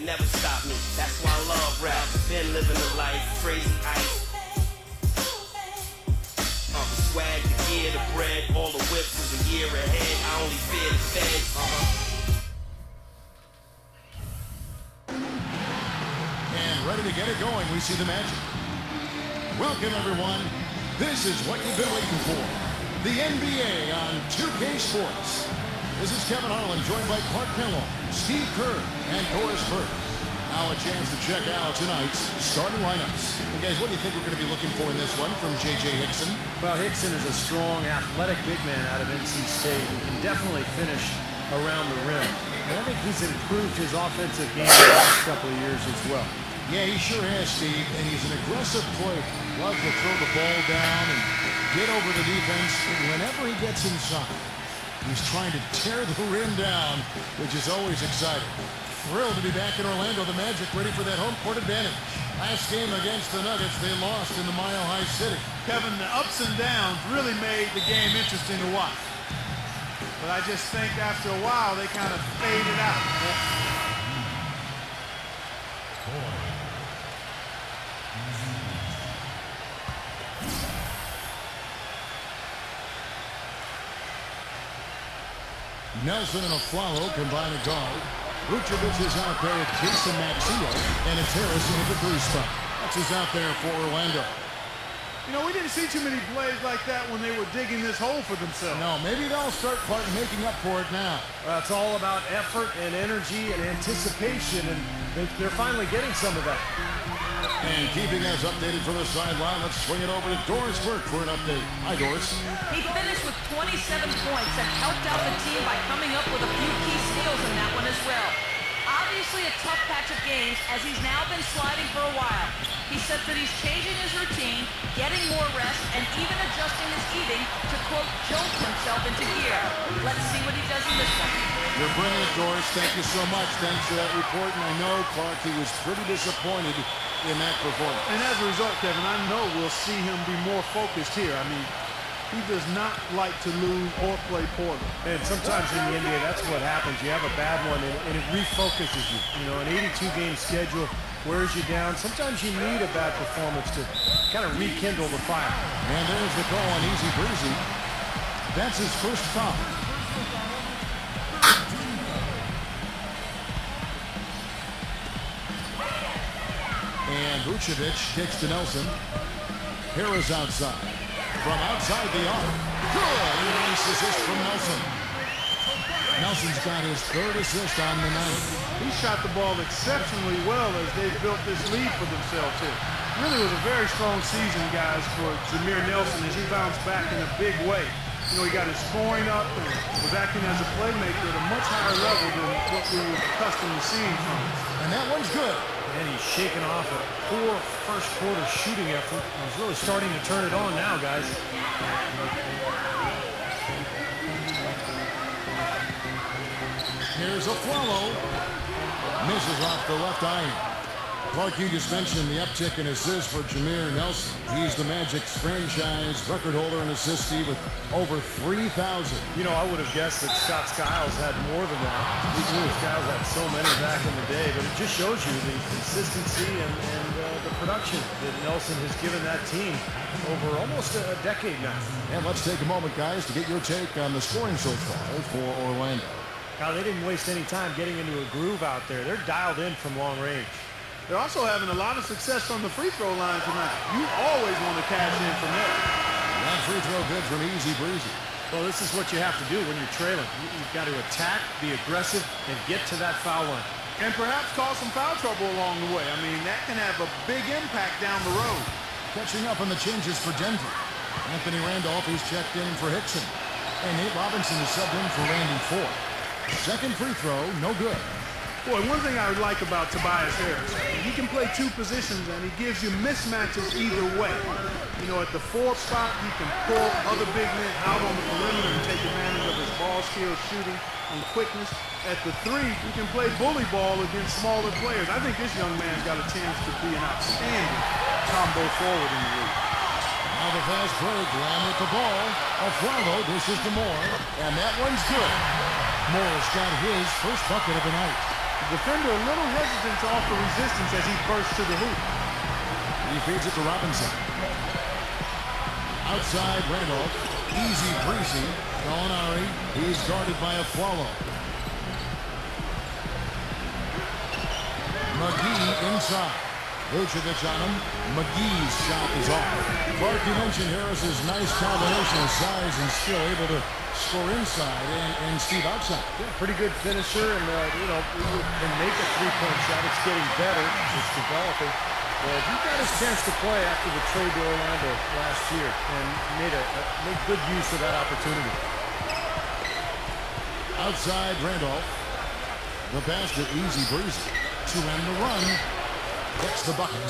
never stop me. That's why I love rap. Been living the life, crazy ice. The swag, the gear, the bread, all the whips is a year ahead. I only fear the feds. And ready to get it going, we see the Magic. Welcome, everyone. This is what you've been waiting for. The NBA on 2K Sports. This is Kevin Harlan, joined by Clark Kellogg, Steve Kerr, and Doris Burke. Now a chance to check out tonight's starting lineups. And guys, what do you think we're going to be looking for in this one from J.J. Hickson? Well, Hickson is a strong, athletic big man out of NC State who can definitely finish around the rim. And I think he's improved his offensive game in the last couple of years as well. Yeah, he sure has, Steve, and he's an aggressive player. Loves to throw the ball down and get over the defense. Whenever he gets inside, he's trying to tear the rim down, which is always exciting. Thrilled to be back in Orlando. The Magic ready for that home court advantage. Last game against the Nuggets, they lost in the Mile High City. Kevin, the ups and downs really made the game interesting to watch. But I just think after a while, they kind of faded out. Nelson and Aflalo combine a guard. Vucevic is out there with Jason Maximo, and it's Harris in the three spot. That's who's out there for Orlando. You know, we didn't see too many plays like that when they were digging this hole for themselves. No, maybe they'll start making up for it now. Well, it's all about effort and energy and anticipation, and they're finally getting some of that. And keeping us updated from the sideline, let's swing it over to Doris Burke for an update. Hi, Doris. He finished with 27 points and helped out the team by coming up with a few key steals in that one as well. Obviously a tough patch of games as he's now been sliding for a while. He said that he's changing his routine, getting more rest, and even adjusting his eating to, quote, jolt himself into gear. Let's see what he does in this one. You're brilliant, Doris. Thank you so much. Thanks for that report. And I know, Clark, he was pretty disappointed in that performance. And as a result, Kevin, I know we'll see him be more focused here. I mean, he does not like to lose or play poorly. And sometimes in the NBA, that's what happens. You have a bad one, and it refocuses you. You know, an 82-game schedule wears you down. Sometimes you need a bad performance to kind of rekindle the fire. And there's the call on Easy Breezy. That's his first foul. And Vucevic kicks to Nelson. Harris outside. From outside the arc. Good! Nice assist from Nelson. Nelson's got his third assist on the night. He shot the ball exceptionally well as they built this lead for themselves here. Really was a very strong season, guys, for Jameer Nelson as he bounced back in a big way. You know, he got his scoring up and was acting as a playmaker at a much higher level than what we were accustomed to seeing from him. And that one's good. And he's shaking off a poor first quarter shooting effort. He's really starting to turn it on now, guys. Here's Aflalo. Misses off the left iron. Clark, you just mentioned the uptick in assists for Jameer Nelson. He's the Magic's franchise record holder in assists with over 3,000. You know, I would have guessed that Scott Skiles had more than that. Skiles had so many back in the day, but it just shows you the consistency and the production that Nelson has given that team over almost a decade now. And let's take a moment, guys, to get your take on the scoring so far for Orlando. Now, they didn't waste any time getting into a groove out there. They're dialed in from long range. They're also having a lot of success from the free throw line tonight. You always want to cash in from there. That free throw good from Easy Breezy. Well, this is what you have to do when you're trailing. You've got to attack, be aggressive, and get to that foul line. And perhaps cause some foul trouble along the way. I mean, that can have a big impact down the road. Catching up on the changes for Denver. Anthony Randolph is checked in for Hickson. And Nate Robinson is subbed in for Randy Ford. Second free throw, no good. Boy, one thing I would like about Tobias Harris, he can play two positions and he gives you mismatches either way. You know, at the 4 spot, he can pull other big men out on the perimeter and take advantage of his ball skills, shooting, and quickness. At the 3, he can play bully ball against smaller players. I think this young man's got a chance to be an outstanding combo forward in the league. Now the fast break, Lamb with the ball. Aflalo dishes to Moore, and that one's good. Moore's got his first bucket of the night. The defender a little hesitant to offer resistance as he bursts to the hoop. He feeds it to Robinson. Outside Randolph. Easy breezy. Gallinari. He's guarded by Aflalo. McGee inside. Vucevic on him. McGee's shot is off. Clark, you mentioned Harris's nice combination of size and skill, able to score inside and Steve outside. Yeah, pretty good finisher, and you know, can make a three-point shot. It's getting better. It's developing. Well, he got his chance to play after the trade to Orlando last year and made good use of that opportunity. Outside Randolph. The basket, easy breezy. To end the run. Gets the bucket.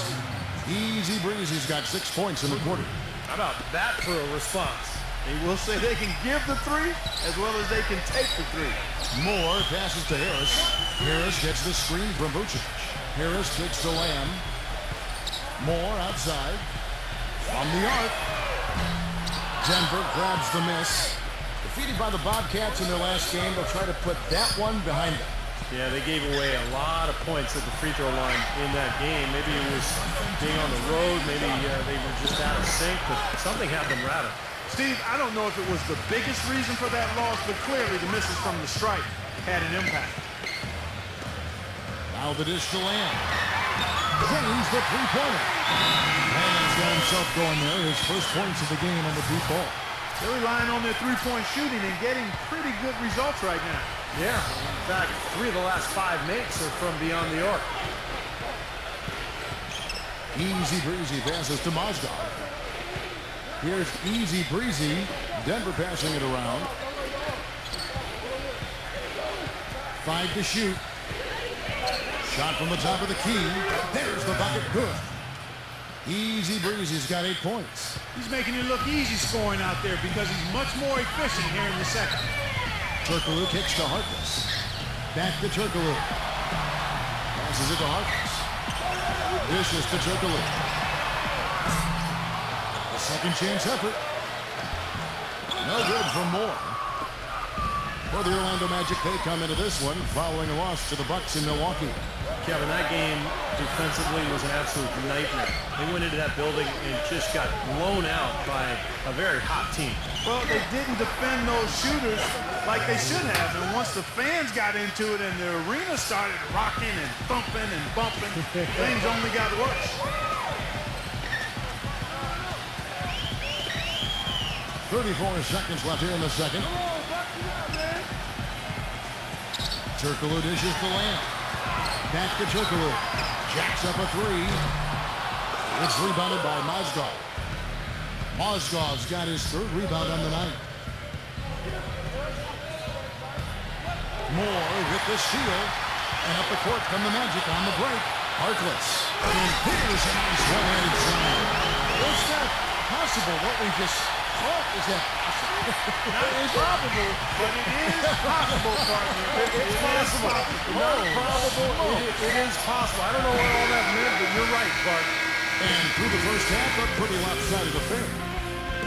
Easy breezy's got 6 points in the quarter. How about that for a response? They will say they can give the three as well as they can take the three. Moore passes to Harris. Harris gets the screen from Vucevic. Harris kicks to Lamb. Moore outside. From the arc. Denver grabs the miss. Defeated by the Bobcats in their last game, they'll try to put that one behind them. Yeah, they gave away a lot of points at the free throw line in that game. Maybe it was being on the road. Maybe they were just out of sync, but something had them rattled. Steve, I don't know if it was the biggest reason for that loss, but clearly the misses from the stripe had an impact. Now the dish to Lamb. James the three-pointer. Lamb's got himself going there. His first points of the game on the deep ball. They're relying on their three-point shooting and getting pretty good results right now. Yeah, in fact, 3 of the last 5 makes are from beyond the arc. Easy breezy passes to Mozgov. Here's easy breezy. Denver passing it around. 5 to shoot. Shot from the top of the key. There's the bucket. Good. Easy breezy's got 8 points. He's making it look easy scoring out there because he's much more efficient here in the second. Turkoglu kicks to Harkless. Back to Turkoglu. Passes it to Harkless. Dishes to Turkoglu. A second chance effort. No good from Moore. For the Orlando Magic, they come into this one following a loss to the Bucks in Milwaukee. Kevin, that game defensively was an absolute nightmare. They went into that building and just got blown out by a very hot team. Well, they didn't defend those shooters like they should have. And once the fans got into it and the arena started rocking and thumping and bumping, things only got worse. 34 seconds left here in the second. Turkoglu dishes to Lamb. Back to Turkoglu. Jacks up a three. It's rebounded by Mozgov. Mozgov's got his third rebound on the night. Moore with the steal. And up the court from the Magic on the break. Harkless. And here's a nice one-handed slam. Is that possible? What we just saw, is that possible? Not improbable, but it is possible, partner. It's possible. Not probable. It is possible. I don't know what all that meant, but you're right, Bart. And through the first half, a pretty lopsided affair.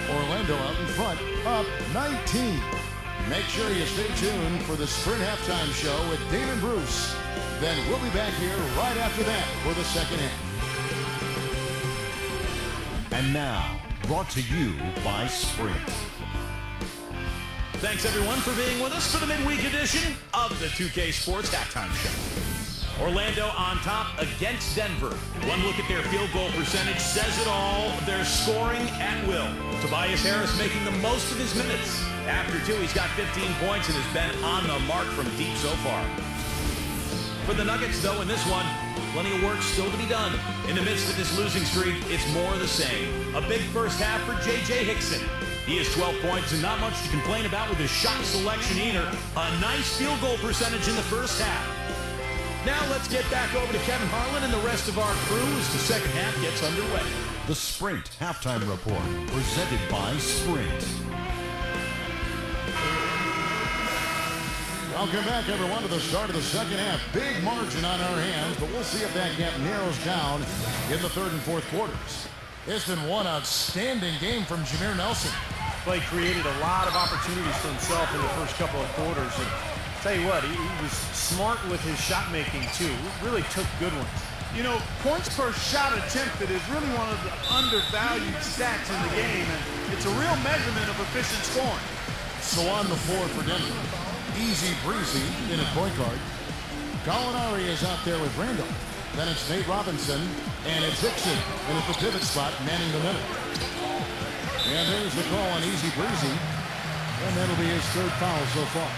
Orlando out in front, up 19. Make sure you stay tuned for the Sprint Halftime Show with Dave and Bruce. Then we'll be back here right after that for the second half. And now, brought to you by Sprint. Thanks, everyone, for being with us for the midweek edition of the 2K Sports Halftime Show. Orlando on top against Denver. One look at their field goal percentage says it all. They're scoring at will. Tobias Harris making the most of his minutes. After 2, he's got 15 points and has been on the mark from deep so far. For the Nuggets, though, in this one, plenty of work still to be done. In the midst of this losing streak, it's more of the same. A big first half for J.J. Hickson. He has 12 points and not much to complain about with his shot selection either. A nice field goal percentage in the first half. Now let's get back over to Kevin Harlan and the rest of our crew as the second half gets underway. The Sprint Halftime Report, presented by Sprint. Welcome back, everyone, to the start of the second half. Big margin on our hands, but we'll see if that gap narrows down in the third and fourth quarters. It's been one outstanding game from Jameer Nelson. Clay created a lot of opportunities for himself in the first couple of quarters. And Tell you what, he was smart with his shot making too. Really took good ones. You know, points per shot attempted is really one of the undervalued stats in the game, and it's a real measurement of efficient scoring. So on the floor for Denver. Easy breezy in a point guard. Gallinari is out there with Randall. Then it's Nate Robinson, and it's Hickson. And at the pivot spot, manning the middle. And there's the call on easy breezy. And that'll be his third foul so far.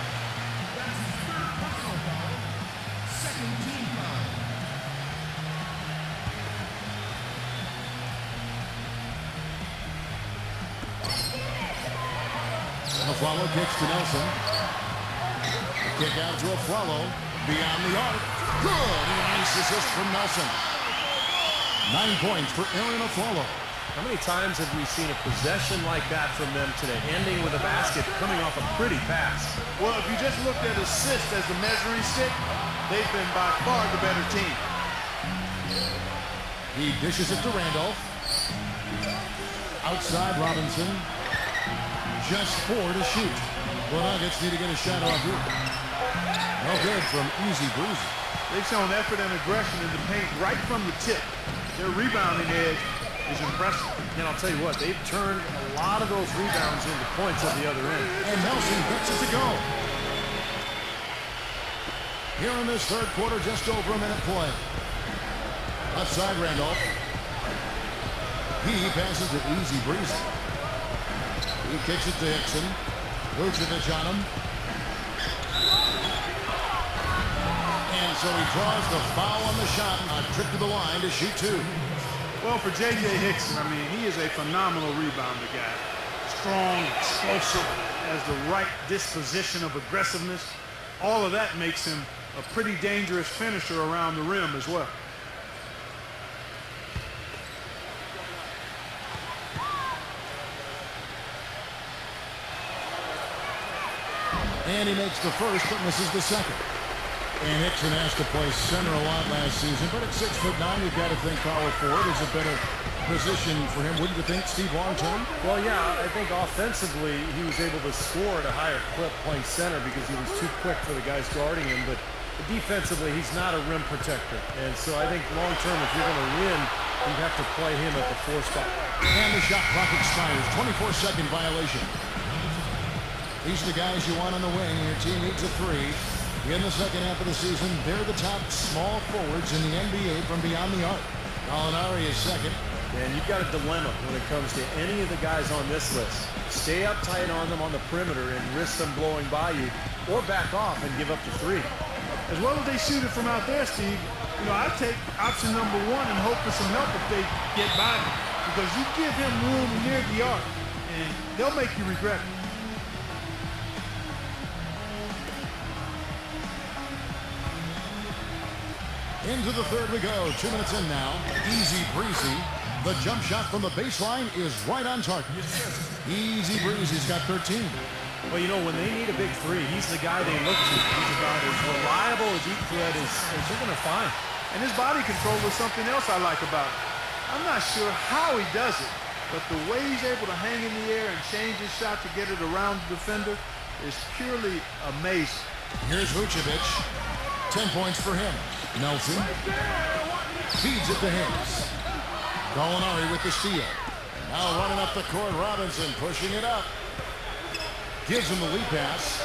Aflalo kicks to Nelson. Kick out to Aflalo. Beyond the arc. Good. And a nice assist from Nelson. 9 points for Aaron Aflalo. How many times have we seen a possession like that from them today, ending with a basket coming off a pretty pass? Well, if you just looked at assists as the measuring stick, they've been by far the better team. He dishes it to Randolph. Outside Robinson. Just 4 to shoot. The Nuggets need to get a shot off here. No good from easy breezy. They've shown effort and aggression in the paint right from the tip. Their rebounding edge is impressive. And I'll tell you what, they've turned a lot of those rebounds into points at the other end. And Nelson gets it to go. Here in this third quarter, just over a minute play. Left side Randolph. He passes it easy breezy. He kicks it to Hickson. Vucevic on him. And so he draws the foul on the shot. A trip to the line to shoot 2. Well, for J.J. Hickson, I mean, he is a phenomenal rebounder guy. Strong, explosive, has the right disposition of aggressiveness. All of that makes him a pretty dangerous finisher around the rim as well. And he makes the first, but misses the second. And Hickson has to play center a lot last season, but at 6'9", you've got to think power forward is a better position for him, wouldn't you think, Steve, long term? Well, yeah, I think offensively he was able to score at a higher clip playing center because he was too quick for the guys guarding him, but defensively he's not a rim protector. And so I think long term, if you're going to win, you have to play him at the 4 spot. And the shot clock expires. 24-second violation. These are the guys you want on the wing. Your team needs a 3. In the second half of the season, they're the top small forwards in the NBA from beyond the arc. Gallinari is second. And you've got a dilemma when it comes to any of the guys on this list. Stay up tight on them on the perimeter and risk them blowing by you, or back off and give up the 3. As well as they shoot it from out there, Steve, you know, I take option number 1 and hope for some help if they get by me. Because you give him room near the arc, and they'll make you regret it. Into the third we go. 2 minutes in now. Easy breezy. The jump shot from the baseline is right on target. Easy breezy's got 13. Well, you know, when they need a big 3, he's the guy they look to. He's about as reliable a deep threat as you're going to find. And his body control is something else I like about him. I'm not sure how he does it, but the way he's able to hang in the air and change his shot to get it around the defender is purely amazing. Here's Vucevic. 10 points for him. Nelson feeds it to Harris. Gallinari with the steal. Now running up the court, Robinson pushing it up. Gives him the lead pass.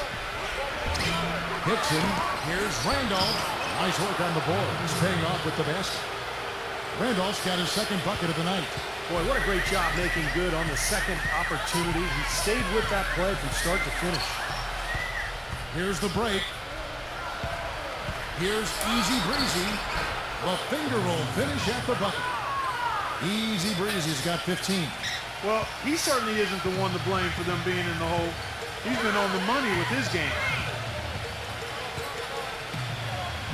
Hickson. Here's Randolph. Nice work on the board. He's paying off with the basket. Randolph's got his second bucket of the night. Boy, what a great job making good on the second opportunity. He stayed with that play from start to finish. Here's the break. Here's easy breezy. The finger roll finish at the bucket. Easy breezy's got 15. Well, he certainly isn't the one to blame for them being in the hole. He's been on the money with his game.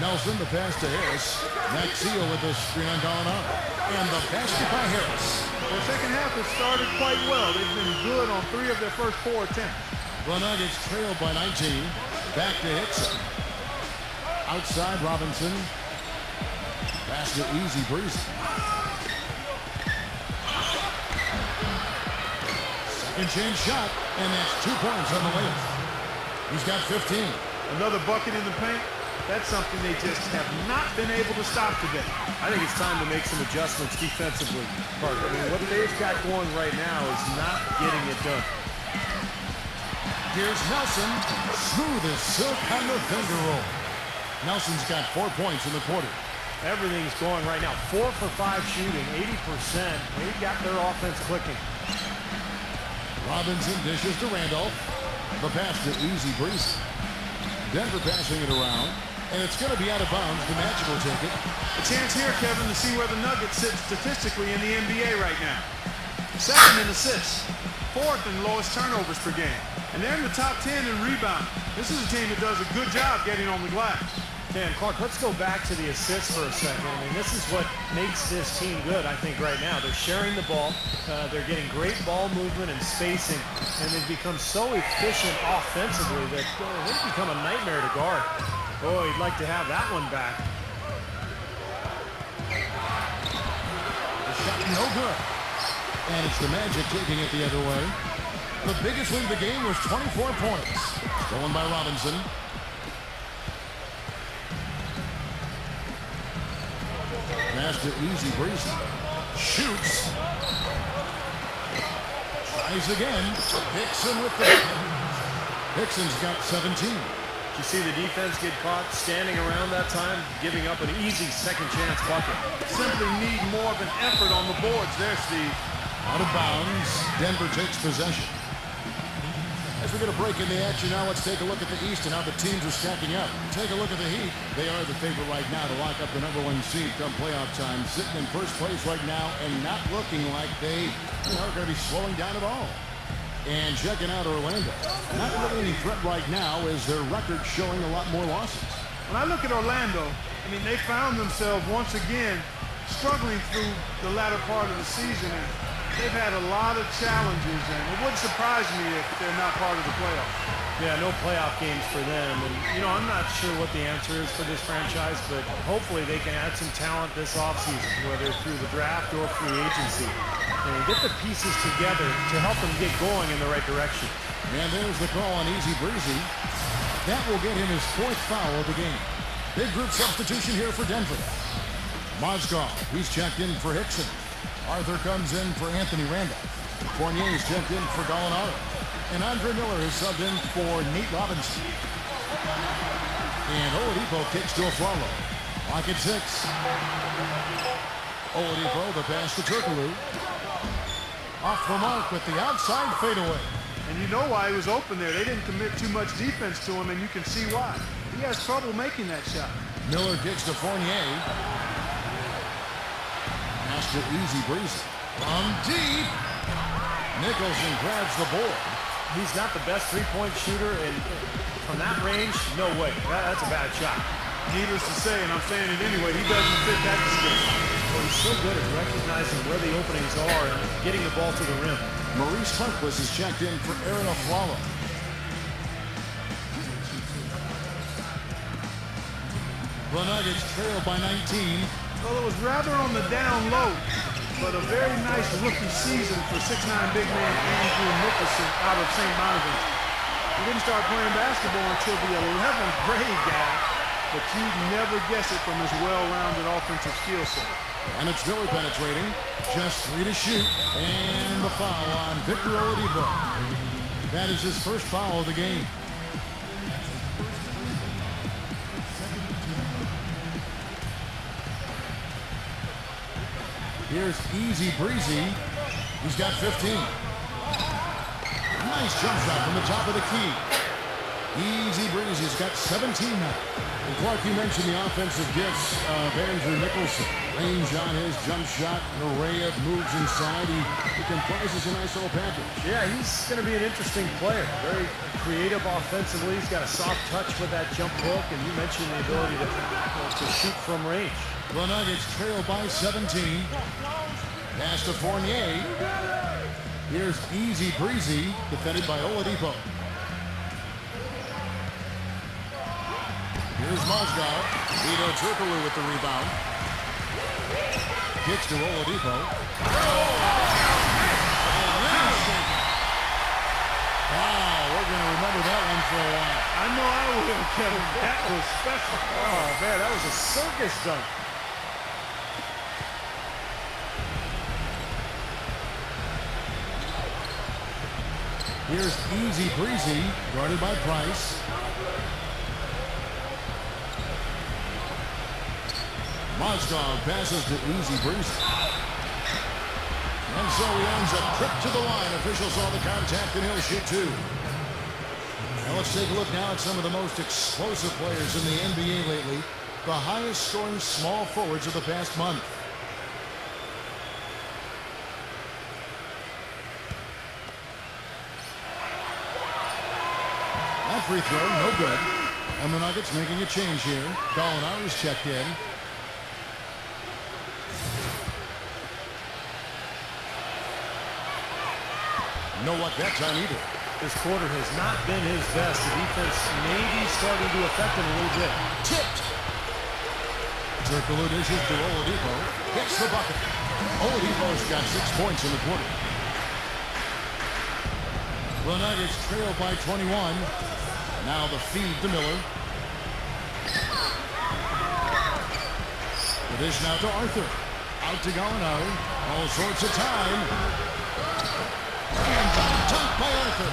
Nelson, the pass to Harris. Maxio with the screen on Gallinari. And the basket by Harris. The second half has started quite well. They've been good on 3 of their first 4 attempts. The Nuggets trailed by 19. Back to Hickson. Outside Robinson. Pass to easy breezy. Second chance shot, and that's 2 points on the layup. He's got 15. Another bucket in the paint. That's something they just have not been able to stop today. I think it's time to make some adjustments defensively, Parker. I mean, what they've got going right now is not getting it done. Here's Nelson. Smooth as silk on the finger roll. Nelson's got 4 points in the quarter. Everything's going right now. 4 for 5 shooting, 80%. They've got their offense clicking. Robinson dishes to Randolph. The pass to Easy Breezy. Denver passing it around, and it's going to be out of bounds. The Magic will take it. A chance here, Kevin, to see where the Nuggets sit statistically in the NBA right now. Second in assists, fourth in lowest turnovers per game, and they're in the top 10 in rebound. This is a team that does a good job getting on the glass. Dan Clark, let's go back to the assists for a second. I mean, this is what makes this team good, I think, right now. They're sharing the ball. They're getting great ball movement and spacing, and they've become so efficient offensively that they've become a nightmare to guard. Oh, you'd like to have that one back. The shot no good. And it's the Magic taking it the other way. The biggest lead of the game was 24 points. Stolen by Robinson. Pass to Easy Breezy. Shoots. Tries again. Hickson with the bucket. Hickson's got 17. Did you see the defense get caught standing around that time, giving up an easy second chance bucket? Simply need more of an effort on the boards there, Steve. Out of bounds. Denver takes possession. As we get a break in the action now, let's take a look at the East and how the teams are stacking up. Take a look at the Heat. They are the favorite right now to lock up the #1 seed come playoff time. Sitting in first place right now and not looking like they are going to be slowing down at all. And checking out Orlando. Not really any threat right now as their record showing a lot more losses. When I look at Orlando, I mean, they found themselves once again struggling through the latter part of the season. And they've had a lot of challenges, and it wouldn't surprise me if they're not part of the playoffs. Yeah, no playoff games for them. And, I'm not sure what the answer is for this franchise, but hopefully they can add some talent this offseason, whether through the draft or free agency. And get the pieces together to help them get going in the right direction. And there's the call on Easy Breezy. That will get him his 4th foul of the game. Big group substitution here for Denver. Mozgov, he's checked in for Hickson. Arthur comes in for Anthony Randolph. Fournier's checked in for Gallinari. And Andre Miller is subbed in for Nate Robinson. And Oladipo kicks to a Flalo. Lock at 6. Oladipo, the pass to Turkoglu. Off the mark with the outside fadeaway. And you know why he was open there. They didn't commit too much defense to him, and you can see why. He has trouble making that shot. Miller kicks to Fournier. Pass to Easy Breezy. From deep. Nicholson grabs the board. He's not the best three-point shooter, and from that range, no way. That's a bad shot. Needless to say, and I'm saying it anyway, he doesn't fit that description. Well, he's so good at recognizing where the openings are and getting the ball to the rim. Maurice Harkless is checked in for Aaron Aflalo. The Nuggets trail by 19. Well, it was rather on the down low, but a very nice rookie season for 6'9" big man Andrew Nicholson out of St. Bonaventure. He didn't start playing basketball until the 11th grade guy, but you'd never guess it from his well-rounded offensive skill set. And it's Miller penetrating. Just 3 to shoot. And the foul on Victor Oladipo. That is his first foul of the game. Here's Easy Breezy. He's got 15. Nice jump shot from the top of the key. Easy Breezy's got 17 now. And Clark, you mentioned the offensive gifts of Andrew Nicholson. Range on his jump shot, an array of moves inside. He comprises a nice little package. Yeah, he's going to be an interesting player. Very creative offensively. He's got a soft touch with that jump hook, and you mentioned the ability to shoot from range. The Nuggets trail by 17. Pass to Fournier. Here's Easy Breezy, defended by Oladipo. Here's Mozgov. Vito Turkoglu with the rebound. Kicks to Oladipo. Wow, we're going to remember that one for a while. I know I will. Kevin. That was special. Oh, man, that was a circus dunk. Here's Easy Breezy, guarded by Price. Mozgov passes to Easy Breezy. And so he earns a trip to the line. Official saw the contact and he'll shoot two. Now let's take a look now at some of the most explosive players in the NBA lately. The highest scoring small forwards of the past month. That free throw, no good. And the Nuggets making a change here. Gallinari's checked in. No luck that time either. This quarter has not been his best. The defense may be starting to affect him a little bit. Tipped. Turkoglu dishes to Oladipo. Gets the bucket. Oladipo's got 6 points in the quarter. The Nuggets trail by 21. Now the feed to Miller. The dish now to Arthur. Out to Gallinari. All sorts of time. And dunked by Arthur.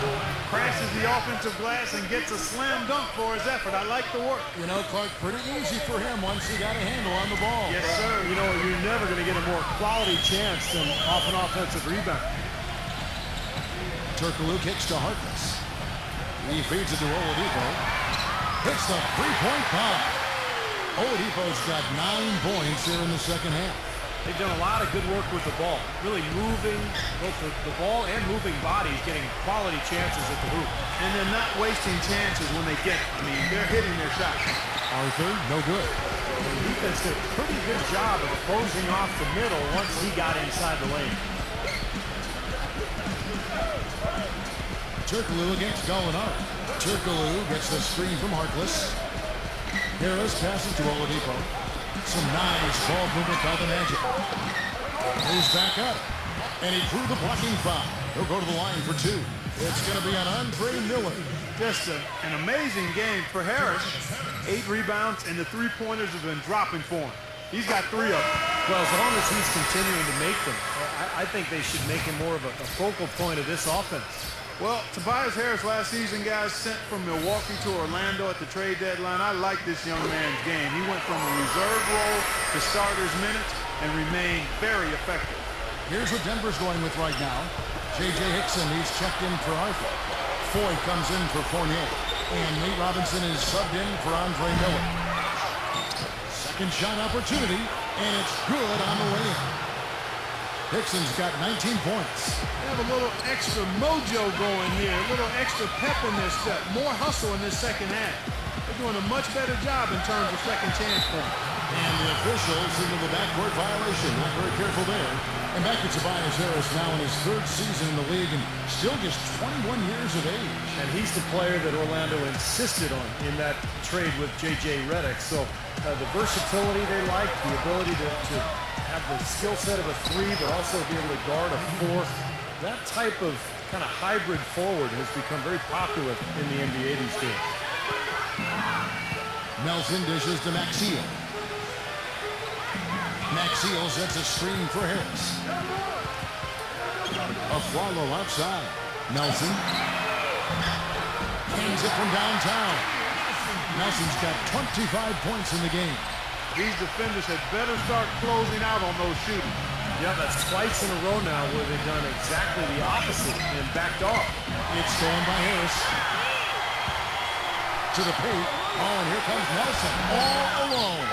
Crashes the offensive glass and gets a slam dunk for his effort. I like the work. You know, Clark, pretty easy for him once he got a handle on the ball. Yes, sir. You know, you're never going to get a more quality chance than off an offensive rebound. Turkoglu kicks to Harkless. He feeds it to Oladipo. Hits the three-point bomb. Oladipo's got 9 points here in the second half. They've done a lot of good work with the ball. Really moving both the ball and moving bodies, getting quality chances at the hoop. And they're not wasting chances when they get them. I mean, they're hitting their shots. Arthur, no good. The defense did a pretty good job of closing off the middle once he got inside the lane. Turkoglu against Gallinari. Turkoglu gets the screen from Harkless. Harris passes to Oladipo. Some nice ball movement by the Magic. He's back up. And he threw the blocking foul. He'll go to the line for 2. It's going to be on Andre Miller. Just an amazing game for Harris. 8 rebounds, and the three-pointers have been dropping for him. He's got 3 of them. Well, as long as he's continuing to make them, I think they should make him more of a focal point of this offense. Well, Tobias Harris last season, guys, sent from Milwaukee to Orlando at the trade deadline. I like this young man's game. He went from a reserve role to starter's minutes and remained very effective. Here's what Denver's going with right now. J.J. Hickson, he's checked in for Arthur. Foy comes in for Fournier. And Nate Robinson is subbed in for Andre Miller. Second shot opportunity, and it's good on the way in. Hickson's got 19 points. They have a little extra mojo going here, a little extra pep in their step, more hustle in this second half. They're doing a much better job in terms of second chance points. And the officials into the backcourt violation. Not very careful there. And back to Tobias Harris now in his 3rd season in the league and still just 21 years of age. And he's the player that Orlando insisted on in that trade with J.J. Redick. So the versatility they like, the ability to have the skill set of a 3, but also be able to guard a 4. That type of kind of hybrid forward has become very popular in the NBA these days. Nelson dishes to Maxiel. Maxiel sets a screen for Harris. A follow outside. Nelson hangs it from downtown. Nelson's got 25 points in the game. These defenders had better start closing out on those shooters. Yeah, that's twice in a row now where they've done exactly the opposite and backed off. It's stolen by Harris. To the paint. Oh, and here comes Nelson. All alone.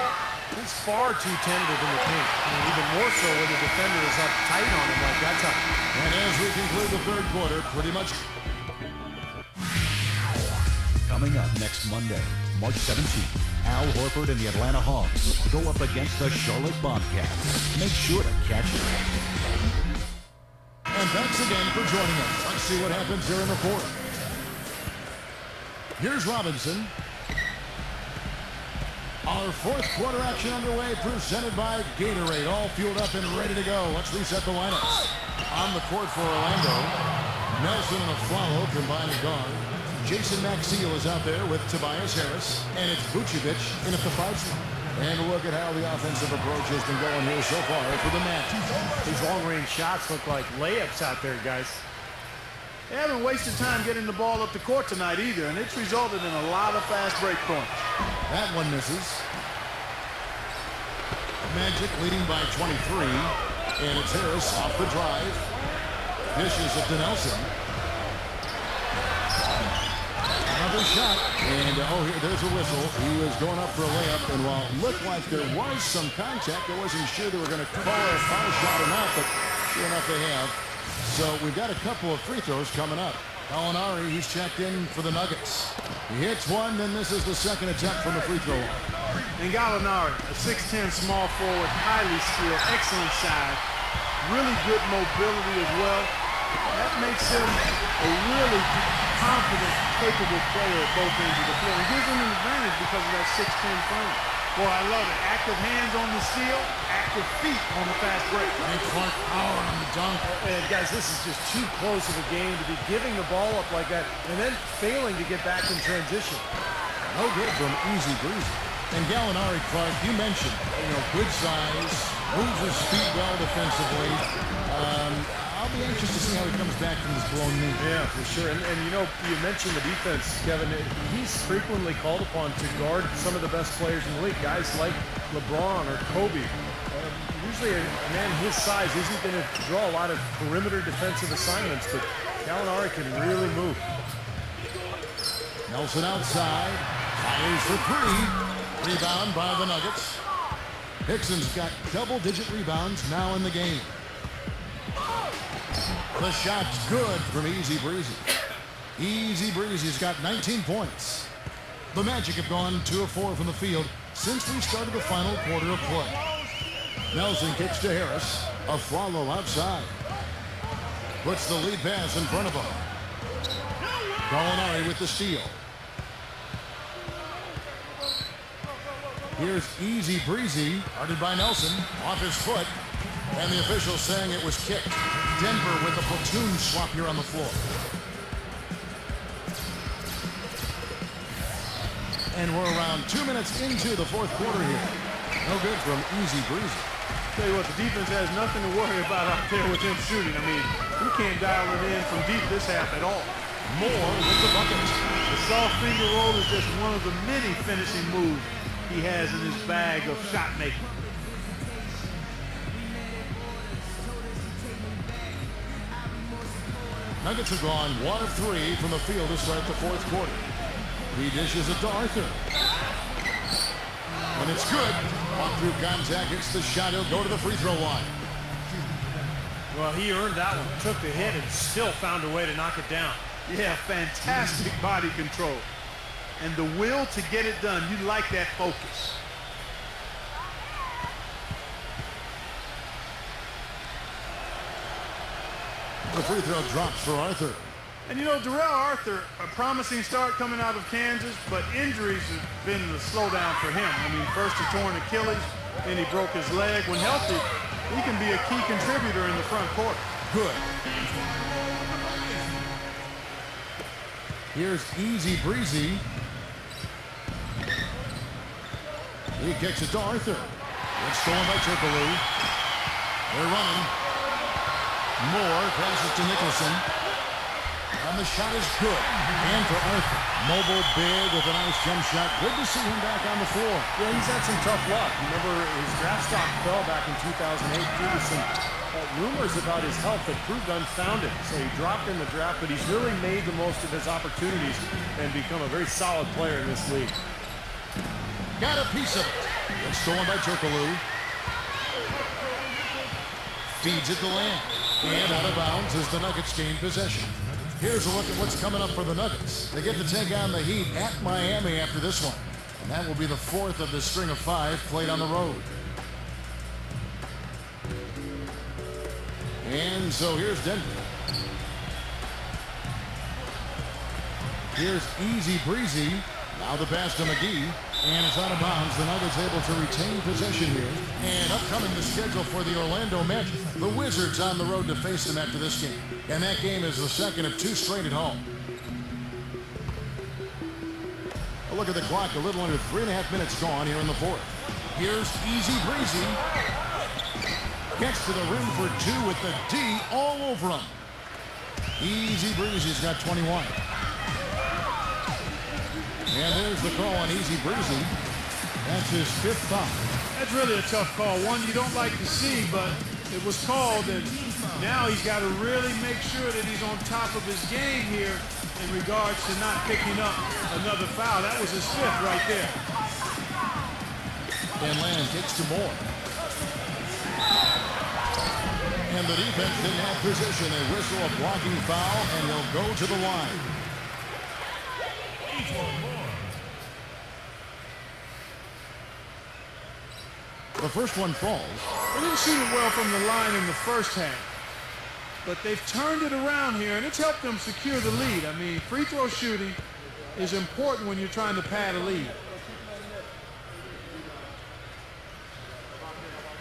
He's far too tentative in the paint. And even more so when the defender is up tight on him like that time. And as we conclude the 3rd quarter, pretty much. Coming up next Monday, March 17th, Al Horford and the Atlanta Hawks go up against the Charlotte Bobcats. Make sure to catch it. And thanks again for joining us. Let's see what happens here in the 4th. Here's Robinson. Our 4th quarter action underway, presented by Gatorade. All fueled up and ready to go. Let's reset the lineups. On the court for Orlando, Nelson and Aflalo combine a guard. Jason Maxiel is out there with Tobias Harris, and it's Vucevic in at the 5 slot. And look at how the offensive approach has been going here so far for the Magic. These long-range shots look like layups out there, guys. They haven't wasted time getting the ball up the court tonight either, and it's resulted in a lot of fast break points. That one misses. Magic leading by 23, and it's Harris off the drive. Dishes it to Nelson. Another shot, and here, there's a whistle. He was going up for a layup, and while it looked like there was some contact, I wasn't sure they were going to call a foul shot or not, but sure enough they have. So we've got a couple of free throws coming up. Gallinari, he's checked in for the Nuggets. He hits one, then this is the second attempt from the free throw line. And Gallinari, a 6'10 small forward, highly skilled, excellent size, really good mobility as well. That makes him a really confident, capable player at both ends of the floor. It gives him an advantage because of that 6'10 frame. Boy, I love it. Active hands on the steal, active feet on the fast break. And Clark power on the dunk. And guys, this is just too close of a game to be giving the ball up like that and then failing to get back in transition. No good from Easy Breezy. And Gallinari, Clark, you mentioned, good size, moves his feet well defensively. I'll be anxious to see how he comes back from this blown knee. Yeah, for sure. And you mentioned the defense, Kevin. He's frequently called upon to guard some of the best players in the league, guys like LeBron or Kobe. Usually a man his size isn't going to draw a lot of perimeter defensive assignments, but Gallinari can really move. Nelson outside, fires for 3. Rebound by the Nuggets. Hickson's got double-digit rebounds now in the game. The shot's good from Easy Breezy. Easy Breezy's got 19 points. The Magic have gone 2 of 4 from the field since we started the final quarter of play. Nelson kicks to Harris. A follow outside. Puts the lead pass in front of him. Gallinari with the steal. Here's Easy Breezy, guarded by Nelson, off his foot, and the official saying it was kicked. Denver with a platoon swap here on the floor. And we're around 2 minutes into the fourth quarter here. No good from Easy Breezy. Tell you what, the defense has nothing to worry about out there within shooting. I mean, you can't dial it in from deep this half at all. Moore with the bucket. The soft finger roll is just one of the many finishing moves he has in his bag of shot making. Nuggets have gone 1 of 3 from the field to start the fourth quarter. He dishes it to Arthur. And it's good. Walk through contact, hits the shot. He'll go to the free throw line. Well, he earned that one. Took the hit and still found a way to knock it down. Yeah, fantastic body control. And the will to get it done. You like that focus. The free throw drops for Arthur. And Darrell Arthur, a promising start coming out of Kansas, but injuries have been the slowdown for him. I mean, first a torn Achilles, then he broke his leg. When healthy, he can be a key contributor in the front court. Good. Here's Easy Breezy. He kicks it to Arthur. It's stolen by Turkoglu. They're running. Moore passes to Nicholson. And the shot is good. And for Arthur. Mobile, big, with a nice jump shot. Good to see him back on the floor. Yeah, he's had some tough luck. Remember, his draft stock fell back in 2008 due to some rumors about his health that proved unfounded. So he dropped in the draft, but he's really made the most of his opportunities and become a very solid player in this league. Got a piece of it. It's stolen by Turkoglu. Feeds it to Lamb. And out of bounds as the Nuggets gain possession. Here's a look at what's coming up for the Nuggets. They get to take on the Heat at Miami after this one. And that will be the 4th of the string of 5 played on the road. And so here's Denver. Here's Easy Breezy. Now the pass to McGee. And it's out of bounds. The Nuggets able to retain possession here. And upcoming the schedule for the Orlando Magic. The Wizards on the road to face them after this game. And that game is the second of 2 straight at home. look at the clock. A little under 3.5 minutes gone here in the fourth. Here's Easy Breezy. Gets to the rim for two with the D all over him. Easy Breezy's got 21. And there's the call on Easy Breezy. That's his fifth foul. That's really a tough call. One you don't like to see, but it was called, and now he's got to really make sure that he's on top of his game here in regards to not picking up another foul. That was his fifth right there. And Lamb kicks to Moore. And the defense didn't have position. They whistle a blocking foul, and he'll go to the line. The first one falls. They didn't shoot it well from the line in the first half, but they've turned it around here, and it's helped them secure the lead. I mean, free throw shooting is important when you're trying to pad a lead.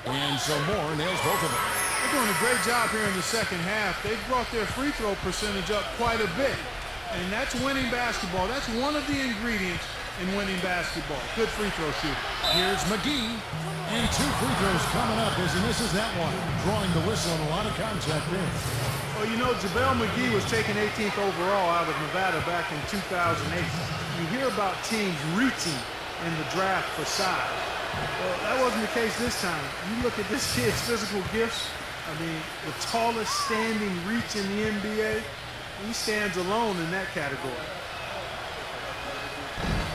And so Moore nails both of them. They're doing a great job here in the second half. They've brought their free throw percentage up quite a bit, and that's winning basketball. That's one of the ingredients in winning basketball. Good free throw shooting. Here's McGee, and two free throws coming up as he misses that one. Drawing the whistle and a lot of contact there. Well, you know, JaVale McGee was taken 18th overall out of Nevada back in 2008. You hear about teams reaching in the draft for size. Well, that wasn't the case this time. You look at this kid's physical gifts. I mean, the tallest standing reach in the NBA. He stands alone in that category.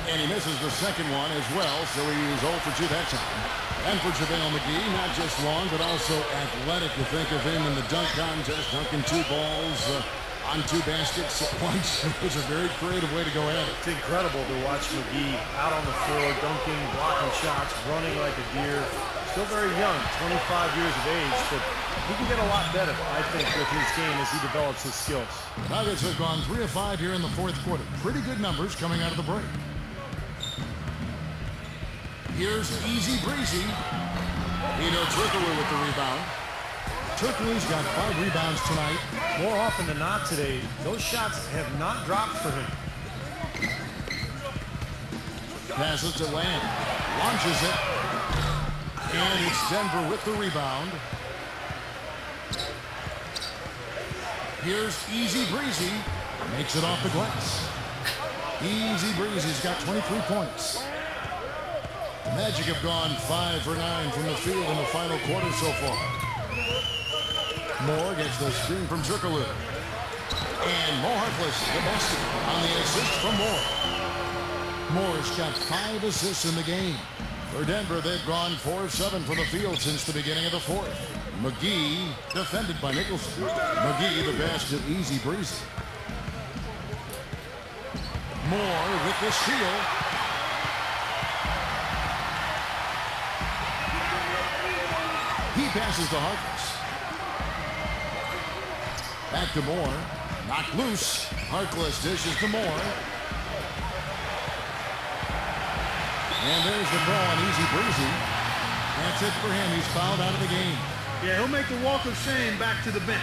And he misses the second one as well, so he's 0 for 2 that time. And for JaVale McGee, not just long, but also athletic. You think of him in the dunk contest, dunking two balls on two baskets at once. It was a very creative way to go at it. It's incredible to watch McGee out on the floor, dunking, blocking shots, running like a deer. Still very young, 25 years of age, but he can get a lot better, I think, with his game as he develops his skills. Nuggets have gone 3 of 5 here in the fourth quarter. Pretty good numbers coming out of the break. Here's Easy Breezy. Hedo Turkoglu with the rebound. Turkoglu's got 5 rebounds tonight. More often than not today, those shots have not dropped for him. Passes to Lamb. Launches it. And it's Denver with the rebound. Here's Easy Breezy. Makes it off the glass. Easy Breezy's got 23 points. The Magic have gone 5 for 9 from the field in the final quarter so far. Moore gets the screen from Turkoglu. And Mo Harkless, the best on the assist from Moore. Moore's got 5 assists in the game. For Denver, they've gone 4 of 7 from the field since the beginning of the fourth. McGee defended by Nicholson. McGee the best of Easy Breezy. Moore with the steal. He passes to Harkless. Back to Moore. Knocked loose. Harkless dishes to Moore. And there's the call on Easy Breezy. That's it for him. He's fouled out of the game. Yeah, he'll make the walk of shame back to the bench.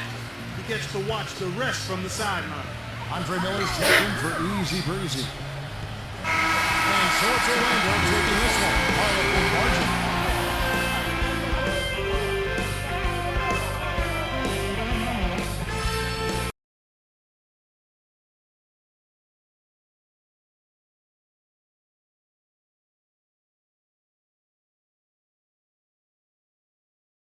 He gets to watch the rest from the sideline. Andre Miller's checking for Easy Breezy. And so it's Orlando taking this one by a full margin.